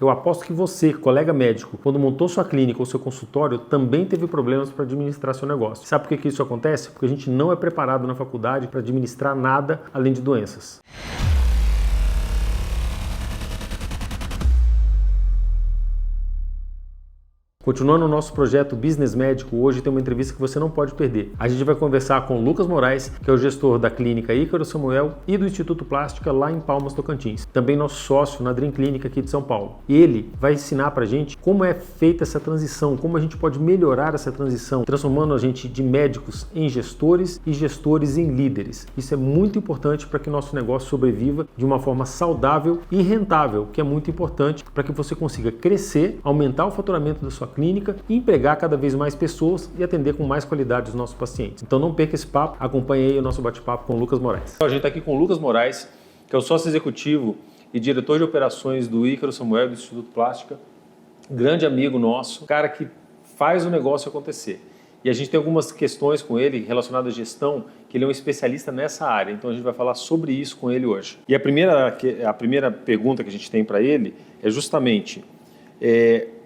Eu aposto que você, colega médico, quando montou sua clínica ou seu consultório, também teve problemas para administrar seu negócio. Sabe por que isso acontece? Porque a gente não é preparado na faculdade para administrar nada além de doenças. Continuando o nosso projeto Business Médico, hoje tem uma entrevista que você não pode perder. A gente vai conversar com o Lucas Moraes, que é o gestor da clínica Ícaro Samuel e do Instituto Plástica lá em Palmas, Tocantins. Também nosso sócio na Dream Clínica aqui de São Paulo. Ele vai ensinar pra gente como é feita essa transição, como a gente pode melhorar essa transição, transformando a gente de médicos em gestores e gestores em líderes. Isso é muito importante para que o nosso negócio sobreviva de uma forma saudável e rentável, que é muito importante para que você consiga crescer, aumentar o faturamento da sua clínica e empregar cada vez mais pessoas e atender com mais qualidade os nossos pacientes. Então não perca esse papo, acompanhe aí o nosso bate-papo com o Lucas Moraes. A gente está aqui com o Lucas Moraes, que é o sócio executivo e diretor de operações do Ícaro Samuel do Instituto Plástica, grande amigo nosso, cara que faz o negócio acontecer. E a gente tem algumas questões com ele relacionadas à gestão, que ele é um especialista nessa área, então a gente vai falar sobre isso com ele hoje. E a primeira pergunta que a gente tem para ele é justamente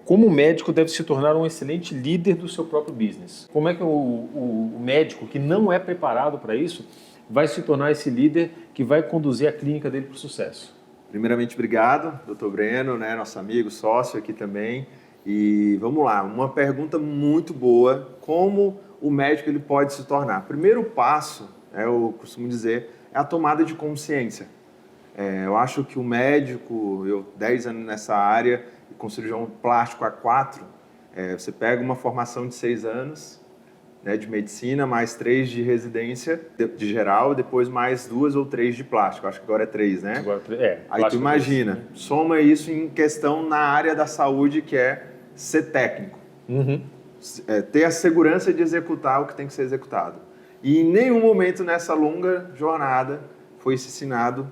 como o médico deve se tornar um excelente líder do seu próprio business? Como é que o médico que não é preparado para isso vai se tornar esse líder que vai conduzir a clínica dele para o sucesso? Primeiramente, obrigado, Dr. Breno, nosso amigo, sócio aqui também. E vamos lá, uma pergunta muito boa, como o médico ele pode se tornar? Primeiro passo, eu costumo dizer, é a tomada de consciência. Eu acho que o médico, 10 anos nessa área, com cirurgião plástico há 4, você pega uma formação de 6 anos de medicina, mais 3 de residência de geral, depois mais 2 ou 3 de plástico. Acho que agora é 3, né? Agora, Aí tu imagina, soma isso em questão na área da saúde, que é ser técnico. Uhum. Ter a segurança de executar o que tem que ser executado. E em nenhum momento nessa longa jornada foi ensinado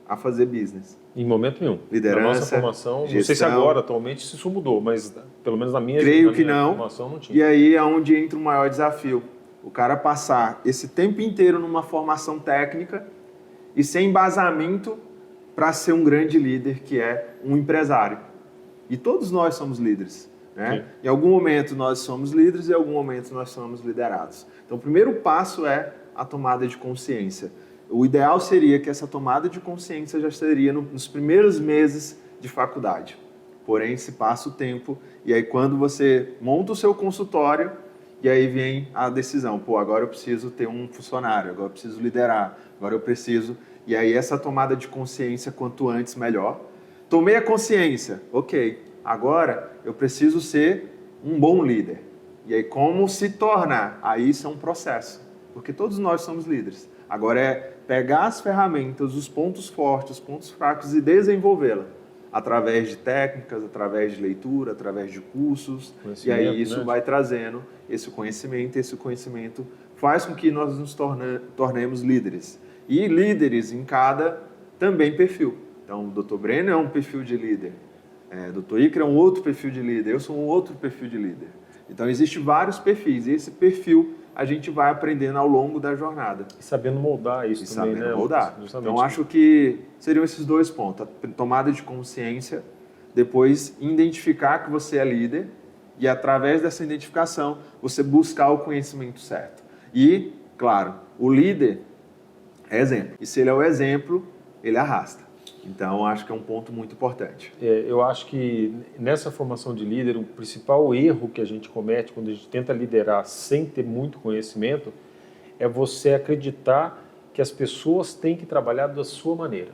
a fazer business. Em momento nenhum. Liderança, na nossa formação, gestão. não sei se agora, atualmente, isso mudou, mas pelo menos na minha formação não tinha. E aí é onde entra o maior desafio. O cara passar esse tempo inteiro numa formação técnica e sem embasamento para ser um grande líder, que é um empresário. E todos nós somos líderes. Em algum momento nós somos líderes e em algum momento nós somos liderados. Então o primeiro passo é a tomada de consciência. O ideal seria que essa tomada de consciência já seria nos primeiros meses de faculdade. Porém, se passa o tempo e aí quando você monta o seu consultório e aí vem a decisão, agora eu preciso ter um funcionário, agora eu preciso liderar, agora eu preciso... E aí essa tomada de consciência, quanto antes, melhor. Tomei a consciência, ok, agora eu preciso ser um bom líder. E aí como se tornar? Aí isso é um processo, porque todos nós somos líderes. Agora é pegar as ferramentas, os pontos fortes, os pontos fracos e desenvolvê-la através de técnicas, através de leitura, através de cursos. E aí isso vai trazendo esse conhecimento faz com que nós nos tornemos líderes. E líderes em cada também perfil. Então, o Dr. Breno é um perfil de líder, Dr. Ícaro é um outro perfil de líder, eu sou um outro perfil de líder. Então, existem vários perfis e esse perfil a gente vai aprendendo ao longo da jornada. E sabendo moldar isso também, sabendo moldar. Justamente. Então, acho que seriam esses 2 pontos. A tomada de consciência, depois identificar que você é líder e, através dessa identificação, você buscar o conhecimento certo. E, claro, o líder é exemplo. E se ele é o exemplo, ele arrasta. Então, acho que é um ponto muito importante. Eu acho que nessa formação de líder, o principal erro que a gente comete quando a gente tenta liderar sem ter muito conhecimento é você acreditar que as pessoas têm que trabalhar da sua maneira.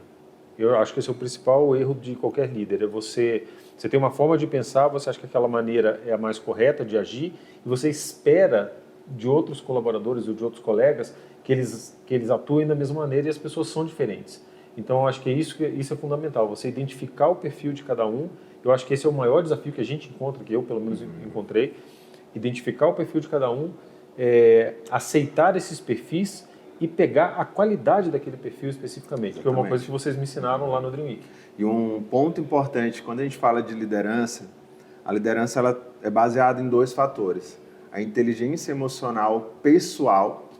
Eu acho que esse é o principal erro de qualquer líder. Você tem uma forma de pensar, você acha que aquela maneira é a mais correta de agir e você espera de outros colaboradores ou de outros colegas que eles atuem da mesma maneira e as pessoas são diferentes. Então, eu acho que isso é fundamental, você identificar o perfil de cada um. Eu acho que esse é o maior desafio que a gente encontra, que eu, pelo menos, encontrei. Identificar o perfil de cada um, aceitar esses perfis e pegar a qualidade daquele perfil especificamente, Exatamente. Que é uma coisa que vocês me ensinaram lá no Dream Week. E um ponto importante, quando a gente fala de liderança, a liderança ela é baseada em 2 fatores. A inteligência emocional pessoal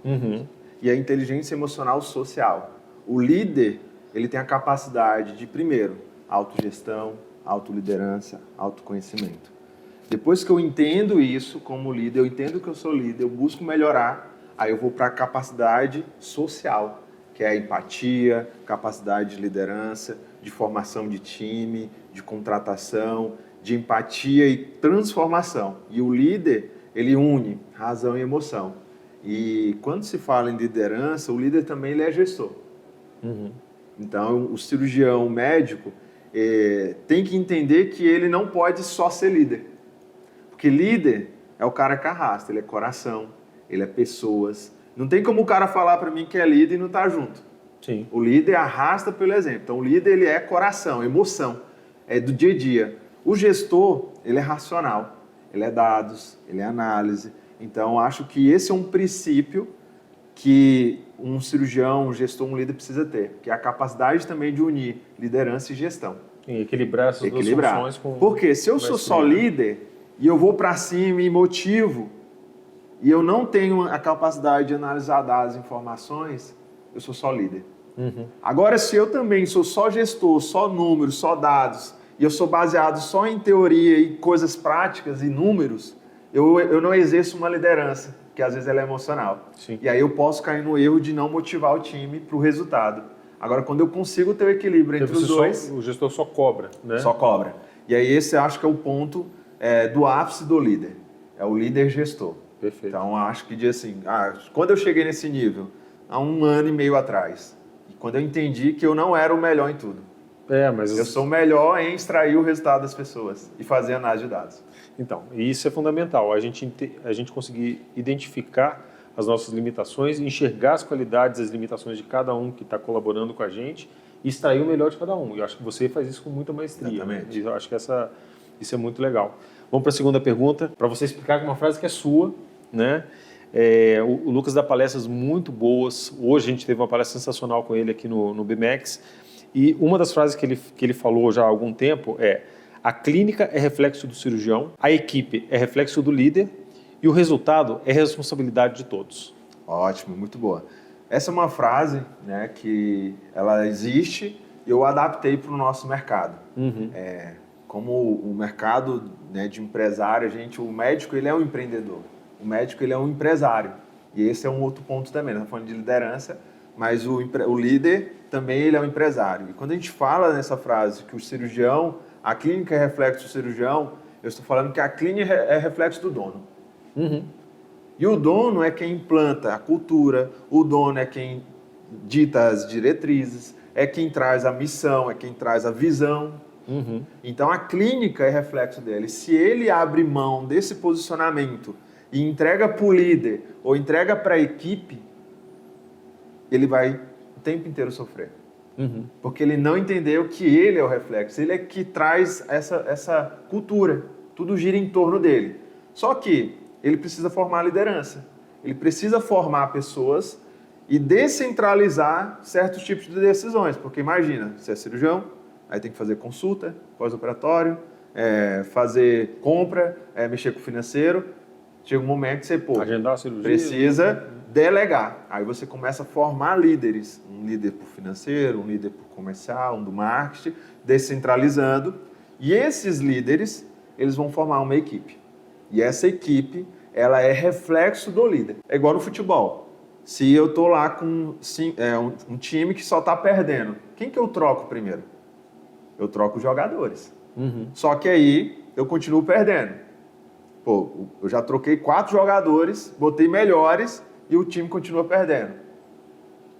e a inteligência emocional social. O líder, ele tem a capacidade de, primeiro, autogestão, autoliderança, autoconhecimento. Depois que eu entendo isso como líder, eu entendo que eu sou líder, eu busco melhorar, aí eu vou para a capacidade social, que é a empatia, capacidade de liderança, de formação de time, de contratação, de empatia e transformação. E o líder, ele une razão e emoção. E quando se fala em liderança, o líder também ele é gestor. Então, o cirurgião, o médico, tem que entender que ele não pode só ser líder. Porque líder é o cara que arrasta, ele é coração, ele é pessoas. Não tem como o cara falar para mim que é líder e não tá junto. Sim. O líder arrasta pelo exemplo. Então, o líder ele é coração, emoção, é do dia a dia. O gestor, ele é racional, ele é dados, ele é análise. Então, acho que esse é um princípio que um cirurgião, um gestor, um líder precisa ter, que é a capacidade também de unir liderança e gestão. Sim, equilibrar essas duas funções com... Porque se eu sou só líder e eu vou para cima e motivo, e eu não tenho a capacidade de analisar dados e informações, eu sou só líder. Agora, se eu também sou só gestor, só números, só dados, e eu sou baseado só em teoria e coisas práticas e números, eu não exerço uma liderança, que às vezes ela é emocional. Sim. E aí eu posso cair no erro de não motivar o time para o resultado. Agora, quando eu consigo ter o equilíbrio entre os dois... O gestor só cobra, né? Só cobra. E aí esse eu acho que é o ponto do ápice do líder. É o líder gestor. Perfeito. Então, acho que quando eu cheguei nesse nível, há 1 ano e meio atrás, e quando eu entendi que eu não era o melhor em tudo. Mas... Eu sou o melhor em extrair o resultado das pessoas e fazer análise de dados. Então, isso é fundamental, a gente conseguir identificar as nossas limitações, enxergar as qualidades e as limitações de cada um que está colaborando com a gente e extrair o melhor de cada um. E eu acho que você faz isso com muita maestria. Exatamente. Né? E eu acho que isso é muito legal. Vamos para a segunda pergunta, para você explicar uma frase que é sua, né? O Lucas dá palestras muito boas. Hoje a gente teve uma palestra sensacional com ele aqui no BMAX. E uma das frases que ele falou já há algum tempo é: a clínica é reflexo do cirurgião, a equipe é reflexo do líder e o resultado é responsabilidade de todos. Ótimo, muito boa. Essa é uma frase, né, que ela existe e eu adaptei para o nosso mercado. Como o mercado, né, de empresário, o médico ele é um empreendedor, o médico ele é um empresário. E esse é um outro ponto também, nós estamos falando de liderança, mas o líder também ele é um empresário. E quando a gente fala nessa frase que o cirurgião, a clínica é reflexo do cirurgião, eu estou falando que a clínica é reflexo do dono. E o dono é quem implanta a cultura, o dono é quem dita as diretrizes, é quem traz a missão, é quem traz a visão. Então a clínica é reflexo dele. Se ele abre mão desse posicionamento e entrega para o líder ou entrega para a equipe, ele vai o tempo inteiro sofrer. Porque ele não entendeu que ele é o reflexo, ele é que traz essa cultura, tudo gira em torno dele. Só que ele precisa formar liderança, ele precisa formar pessoas e descentralizar certos tipos de decisões, porque imagina, você é cirurgião, aí tem que fazer consulta, pós-operatório, fazer compra, mexer com o financeiro, chega um momento que você agendar a cirurgia, precisa delegar. Aí você começa a formar líderes, um líder por financeiro, um líder por comercial, um do marketing, descentralizando. E esses líderes, eles vão formar uma equipe. E essa equipe, ela é reflexo do líder. É igual no futebol. Se eu estou lá com um time que só está perdendo, quem que eu troco primeiro? Eu troco os jogadores. Só que aí eu continuo perdendo. Eu já troquei 4 jogadores, botei melhores e o time continua perdendo.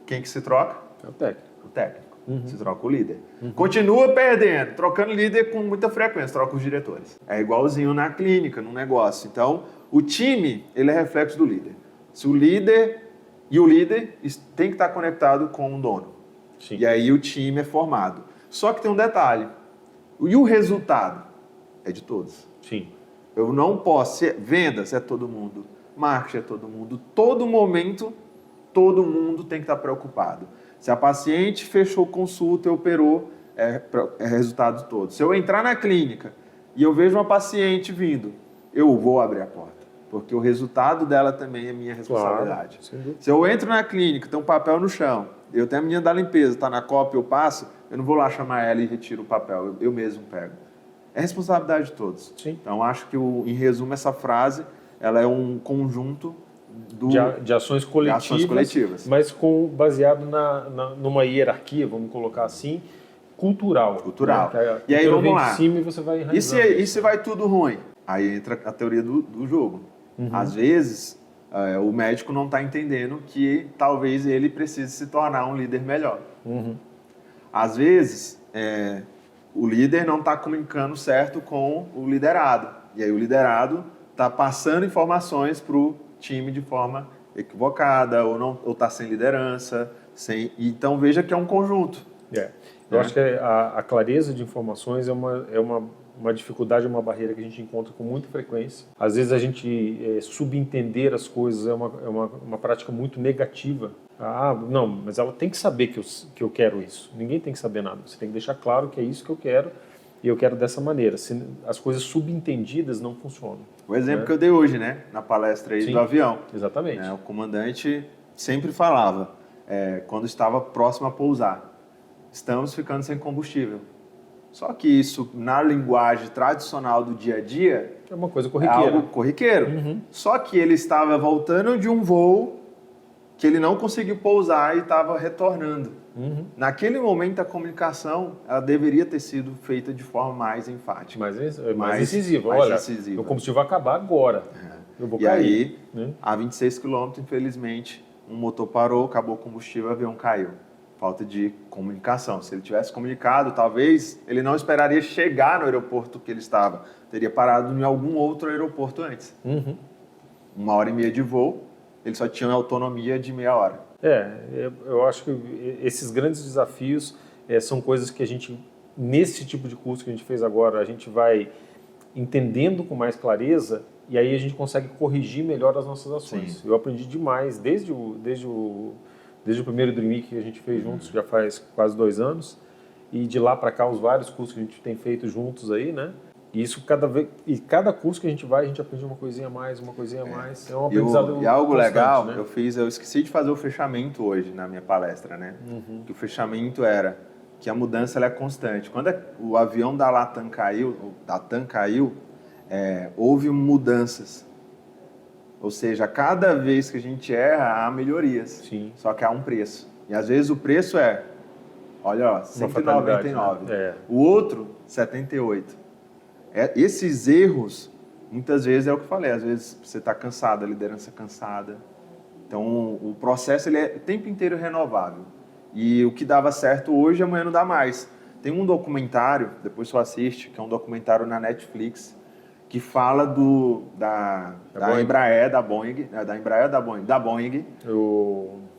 Quem que se troca? É o técnico. O técnico. Se troca o líder. Continua perdendo, trocando líder com muita frequência, troca os diretores. É igualzinho na clínica, no negócio. Então, o time, ele é reflexo do líder. Se o líder tem que estar conectado com o dono. Sim. E aí o time é formado. Só que tem um detalhe. E o resultado é de todos. Sim. Eu não posso... Vendas é todo mundo. Marketing é todo mundo. Todo momento, todo mundo tem que estar preocupado. Se a paciente fechou consulta e operou, é resultado todo. Se eu entrar na clínica e eu vejo uma paciente vindo, eu vou abrir a porta. Porque o resultado dela também é minha responsabilidade. Claro. Se eu entro na clínica, tem um papel no chão, eu tenho a menina da limpeza, está na copa, eu passo, eu não vou lá chamar ela e retiro o papel, eu mesmo pego. é responsabilidade de todos. Sim. Então, acho que, em resumo, essa frase ela é um conjunto de ações coletivas, mas baseado numa hierarquia, vamos colocar assim, cultural. Né? E aí, vamos lá. Em cima e você vai enraizando. E se vai tudo ruim? Aí entra a teoria do jogo. Às vezes, o médico não está entendendo que talvez ele precise se tornar um líder melhor. Às vezes, o líder não está comunicando certo com o liderado. E aí o liderado está passando informações para o time de forma equivocada ou está sem liderança. Então, veja que é um conjunto. Eu acho que a clareza de informações é uma dificuldade, uma barreira que a gente encontra com muita frequência. Às vezes a gente subentender as coisas é uma prática muito negativa. Não, mas ela tem que saber que eu quero isso. Ninguém tem que saber nada. Você tem que deixar claro que é isso que eu quero e eu quero dessa maneira. As coisas subentendidas não funcionam. O exemplo que eu dei hoje, né, na palestra aí do avião. Exatamente. O comandante sempre falava, quando estava próximo a pousar, estamos ficando sem combustível. Só que isso, na linguagem tradicional do dia a dia, é uma coisa corriqueira. É algo corriqueiro. Só que ele estava voltando de um voo que ele não conseguiu pousar e estava retornando. Naquele momento, a comunicação ela deveria ter sido feita de forma mais enfática. Mais incisiva. Olha, o combustível vai acabar agora. Eu vou cair. E aí, a 26 km, infelizmente, um motor parou, acabou o combustível, o avião caiu. Falta de comunicação. Se ele tivesse comunicado, talvez ele não esperaria chegar no aeroporto que ele estava. Teria parado em algum outro aeroporto antes. 1h30 de voo, ele só tinha autonomia de meia hora. Eu acho que esses grandes desafios são coisas que a gente, nesse tipo de curso que a gente fez agora, a gente vai entendendo com mais clareza e aí a gente consegue corrigir melhor as nossas ações. Sim. Eu aprendi demais desde o primeiro Dream Week que a gente fez juntos, já faz quase 2 anos, e de lá para cá os vários cursos que a gente tem feito juntos aí, né? E isso cada curso que a gente vai, a gente aprende uma coisinha a mais, uma coisinha a mais. É um aprendizado e algo legal, né? Eu esqueci de fazer o fechamento hoje na minha palestra, né? Que o fechamento era que a mudança ela é constante. Quando o avião da Latam caiu, houve mudanças. Ou seja, cada vez que a gente erra, há melhorias. Sim. Só que há um preço. E às vezes o preço olha, 199. Né? O outro, 78. Esses erros, muitas vezes é o que eu falei, às vezes você está cansado, a liderança cansada. Então, o processo ele é o tempo inteiro renovável. E o que dava certo hoje, amanhã não dá mais. Tem um documentário, depois você assiste, que é um documentário na Netflix, que fala da Embraer, da Boeing.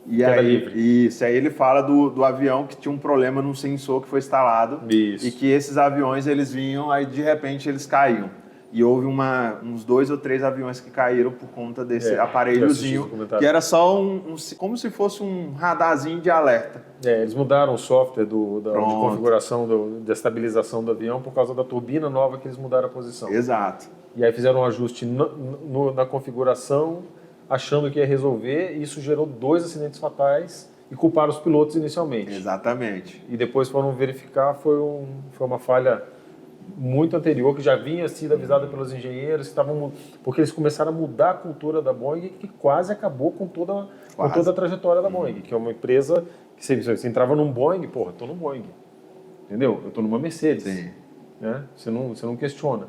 E aí, aí ele fala do avião que tinha um problema num sensor que foi instalado. Isso. E que esses aviões, eles vinham, aí de repente eles caíam. E houve uns 2 ou 3 aviões que caíram por conta desse aparelhozinho, que era só como se fosse um radarzinho de alerta. Eles mudaram o software de configuração, da estabilização do avião por causa da turbina nova que eles mudaram a posição. Exato. E aí fizeram um ajuste na configuração, achando que ia resolver, e isso gerou 2 acidentes fatais e culparam os pilotos inicialmente. Exatamente. E depois foram verificar, foi uma falha muito anterior, que já vinha sido avisada pelos engenheiros, porque eles começaram a mudar a cultura da Boeing, que quase acabou com toda a trajetória da Boeing, que é uma empresa que você entrava num Boeing, porra, estou no Boeing, entendeu? Eu estou numa Mercedes. Sim. Né? Você não questiona.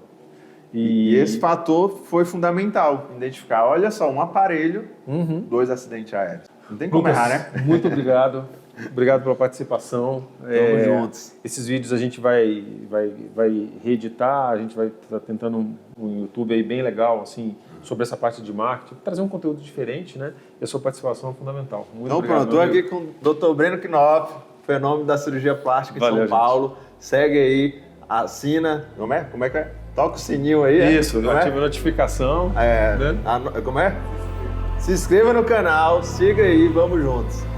E esse fator foi fundamental, identificar, olha só, um aparelho, 2 acidentes aéreos. Não tem como errar, né? Muito obrigado. Obrigado pela participação. Tamo juntos. Esses vídeos a gente vai reeditar, a gente vai estar tentando um YouTube aí bem legal, assim, sobre essa parte de marketing, trazer um conteúdo diferente, né? E a sua participação é fundamental. Muito obrigado. Então pronto, estou aqui com o Dr. Breno Knopf, fenômeno da cirurgia plástica em São Paulo. Segue aí, assina, como é que é? Toca o sininho aí. Isso, ativa a notificação. Como é? Se inscreva no canal, siga aí, vamos juntos.